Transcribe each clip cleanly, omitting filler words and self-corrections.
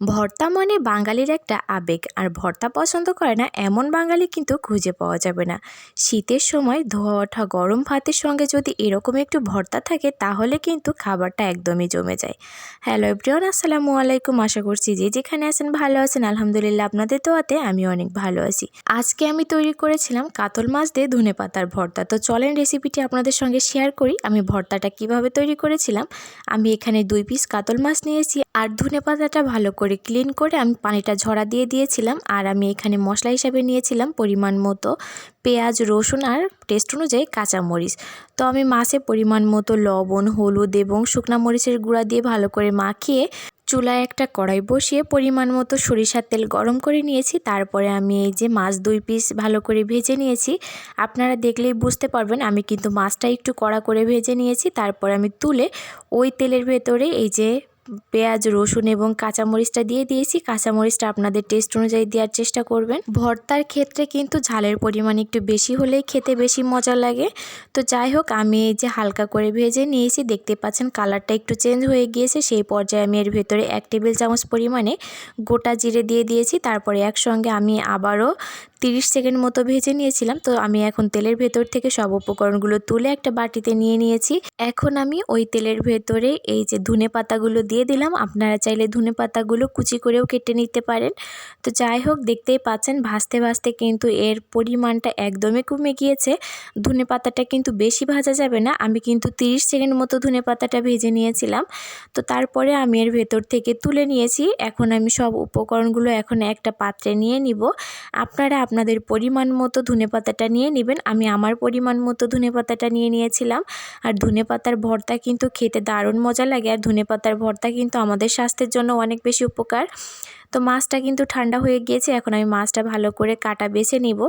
ভর্তা মানে বাঙালির একটা আবেগ, আর ভর্তা পছন্দ করে না এমন বাঙালি কিন্তু খুঁজে পাওয়া যাবে না। শীতের সময় ধোয়া ওঠা গরম ভাতের সঙ্গে যদি এরকম একটু ভর্তা থাকে তাহলে কিন্তু খাবারটা একদমই জমে যায়। হ্যালো এভরিওয়ান, আসসালামু আলাইকুম। আশা করছি যে যেখানে আছেন ভালো আছেন। আলহামদুলিল্লাহ, আপনাদের দোয়াতে আমি অনেক ভালো আছি। আজকে আমি তৈরি করেছিলাম কাতল মাছ দিয়ে ধনেপাতার ভর্তা। তো চলেন রেসিপিটি আপনাদের সঙ্গে শেয়ার করি। আমি ভর্তাটা কিভাবে তৈরি করেছিলাম। আমি এখানে 2 পিস কাতল মাছ নিয়েছি, আর ধনেপাতাটা ভালো করে ক্লিন করে আমি পানিটা ঝরা দিয়ে দিয়েছিলাম। আর আমি এখানে মশলা হিসাবে নিয়েছিলাম পরিমাণ মতো পেঁয়াজ, রসুন আর টেস্ট অনুযায়ী কাঁচামরিচ। তো আমি মাছে পরিমাণ মতো লবণ, হলুদ এবং শুকনা মরিচের গুঁড়া দিয়ে ভালো করে মাখিয়ে চুলায় একটা কড়াই বসিয়ে পরিমাণ মতো সরিষার তেল গরম করে নিয়েছি। তারপরে আমি এই যে মাছ 2 পিস ভালো করে ভেজে নিয়েছি। আপনারা দেখলেই বুঝতে পারবেন আমি কিন্তু মাছটা একটু কড়া করে ভেজে নিয়েছি। তারপর আমি তুলে ওই তেলের ভেতরে এই যে পেঁয়াজ, রসুন এবং কাঁচামরিচটা দিয়ে দিয়েছি। কাঁচামরিচটা আপনাদের টেস্ট অনুযায়ী দেওয়ার চেষ্টা করবেন। ভর্তার ক্ষেত্রে কিন্তু ঝালের পরিমাণ একটু বেশি হলেই খেতে বেশি মজা লাগে। তো যাই হোক, আমি এই যে হালকা করে ভেজে নিয়েছি, দেখতে পাচ্ছেন কালারটা একটু চেঞ্জ হয়ে গিয়েছে। সেই পর্যায়ে আমি এর ভেতরে 1 টেবিল চামচ পরিমাণে গোটা জিরে দিয়ে দিয়েছি। তারপরে একসঙ্গে আমি আবারও 30 সেকেন্ড মতো ভেজে নিয়েছিলাম। তো আমি এখন তেলের ভেতর থেকে সব উপকরণগুলো তুলে একটা বাটিতে নিয়ে নিয়েছি। এখন আমি ওই তেলের ভেতরে এই যে ধনেপাতাগুলো দিয়ে দিলাম। আপনারা চাইলে ধনেপাতাগুলো কুচি করেও কেটে নিতে পারেন। তো যাই হোক, দেখতেই পাচ্ছেন ভাজতে ভাজতে কিন্তু এর পরিমাণটা একদমই কমে গিয়েছে। ধনেপাতাটা কিন্তু বেশি ভাজা যাবে না। আমি কিন্তু 30 সেকেন্ড মতো ধনেপাতাটা ভেজে নিয়েছিলাম। তো তারপরে আমি এর ভেতর থেকে তুলে নিয়েছি। এখন আমি সব উপকরণগুলো এখন একটা পাত্রে নিয়ে নিব। আপনারা আপনাদের পরিমাণ মতো ধনেপাতাটা নিয়ে নেবেন। আমি আমার পরিমাণ মতো ধনেপাতাটা নিয়ে নিয়েছিলাম। আর ধনেপাতার ভর্তা কিন্তু খেতে দারুণ মজা লাগে। আর ধনেপাতার ভর্তা কিন্তু আমাদের স্বাস্থ্যের জন্য অনেক বেশি উপকার। তো মাছটা কিন্তু ঠান্ডা হয়ে গিয়েছে। এখন আমি মাছটা ভালো করে কাটা বেছে নিব।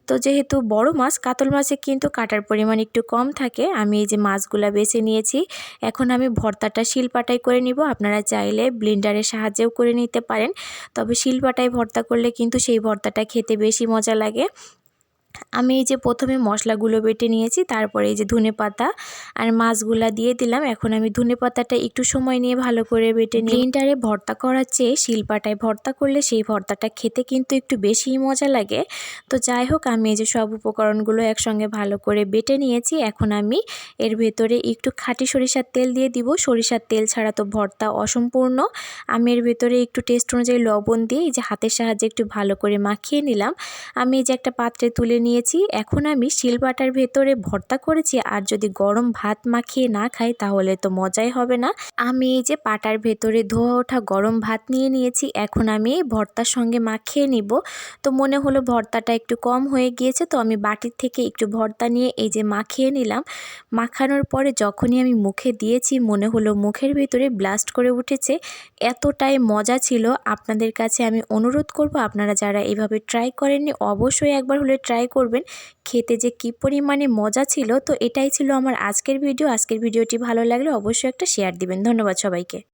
তো যেহেতু বড় মাছ, কাতল মাছে কিন্তু কাটার পরিমাণ একটু কম থাকে। আমি এই যে মাছগুলা বেছে নিয়েছি। এখন আমি ভর্তাটা শিলপাটায় করে নিব। আপনারা চাইলে ব্লেন্ডারের সাহায্যেও করে নিতে পারেন। তবে শিলপাটায় ভর্তা করলে কিন্তু সেই ভর্তাটা খেতে বেশি মজা লাগে। আমি এই যে প্রথমে মশলাগুলো বেটে নিয়েছি, তারপরে এই যে ধনেপাতা আর মাছগুলা দিয়ে দিলাম। এখন আমি ধনেপাতাটা একটু সময় নিয়ে ভালো করে বেটে নিই। ব্লেন্ডারে ভর্তা করার চেয়ে শিলপাটায় ভর্তা করলে সেই ভর্তাটা খেতে কিন্তু একটু বেশিই মজা লাগে। তো যাই হোক, আমি এই যে সব উপকরণগুলো একসঙ্গে ভালো করে বেটে নিয়েছি। এখন আমি এর ভেতরে একটু খাঁটি সরিষার তেল দিয়ে দিব। সরিষার তেল ছাড়া তো ভর্তা অসম্পূর্ণ। আমি এর ভেতরে একটু টেস্ট অনুযায়ী লবণ দিয়ে এই যে হাতের সাহায্যে একটু ভালো করে মাখিয়ে নিলাম। আমি এই যে একটা পাত্রে তুলে নিয়েছি। এখন আমি শিলপাটার ভেতরে ভর্তা করেছি, আর যদি গরম ভাত মাখিয়ে না খাই তাহলে তো মজাই হবে না। আমি এই যে পাটার ভেতরে ধোয়া ওঠা গরম ভাত নিয়ে নিয়েছি। এখন আমি ভর্তার সঙ্গে মাখিয়ে নিব। তো মনে হলো ভর্তাটা একটু কম হয়ে গিয়েছে, তো আমি বাটির থেকে একটু ভর্তা নিয়ে এই যে মাখিয়ে নিলাম। মাখানোর পরে যখনই আমি মুখে দিয়েছি মনে হলো মুখের ভেতরে ব্লাস্ট করে উঠেছে। এতটাই মজা ছিল। আপনাদের কাছে আমি অনুরোধ করব, আপনারা যারা এভাবে ট্রাই করেননি অবশ্যই একবার হলে ট্রাই করবেন। খেতে যে কী পরিমাণে মজা ছিল। তো এটাই ছিল আমার আজকের ভিডিও। আজকের ভিডিওটি ভালো লাগলে অবশ্যই একটা শেয়ার দিবেন। ধন্যবাদ সবাইকে।